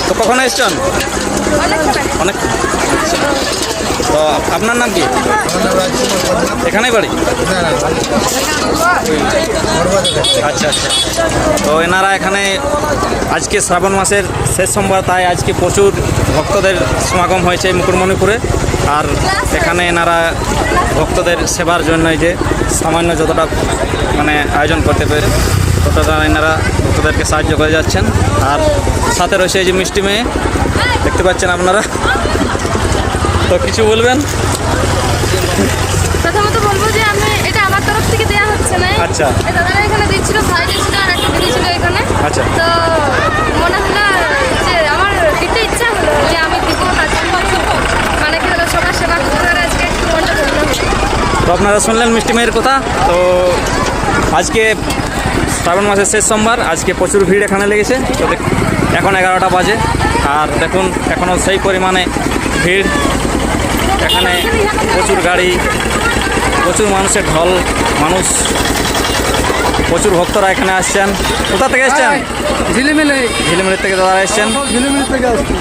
তো কখন এসছেন? অনেক। তো আপনার নাম কি? এখানেই বাড়ি? আচ্ছা আচ্ছা। তো এনারা এখানে আজকে শ্রাবণ মাসের শেষ সোমবার, তাই আজকে প্রচুর ভক্তদের সমাগম হয়েছে মুকুটমণিপুরে। আর এখানে এনারা ভক্তদের সেবার জন্য এই যে সামান্য যতটা মানে আয়োজন করতে পেরে ততটা এনারা ভক্তদেরকে সাহায্য করে যাচ্ছেন। আর সাথে রয়েছে এই যে মিষ্টি মেয়ে, দেখতে পাচ্ছেন আপনারা। তো কিছু বলবেন? প্রথমত বলবো যে আমি এটা আমার তরফ থেকে দেওয়া হচ্ছে না। আচ্ছা। দাদারা এখানে দিচ্ছিল, ভাই দিচ্ছিল আর একটা দিদি ছিল এখানে। আচ্ছা। তো মনে হলো যে আমার দিতে ইচ্ছা হলো যে আমি দিব, মানে কি হলো সবার সেবা করতে আজকে একটু মনটা ধন্য হলো। তো আপনারা শুনলেন মিষ্টি মেয়ের কথা। তো আজকে শ্রাবণ মাসের শেষ সোমবার, আজকে প্রচুর ভিড় এখানে লেগেছে। তো এখন 11টা বাজে, আর দেখুন এখনও সেই পরিমাণে ভিড়। এখানে প্রচুর গাড়ি, প্রচুর মানুষের ঢল, মানুষ, প্রচুর ভক্তরা এখানে আসছেন। কোথা থেকে এসছেন? ঝিলিমিলি ঝিলিমিলি থেকে দাদা এসছেন। ঝিলিমিলি থেকে আসছি।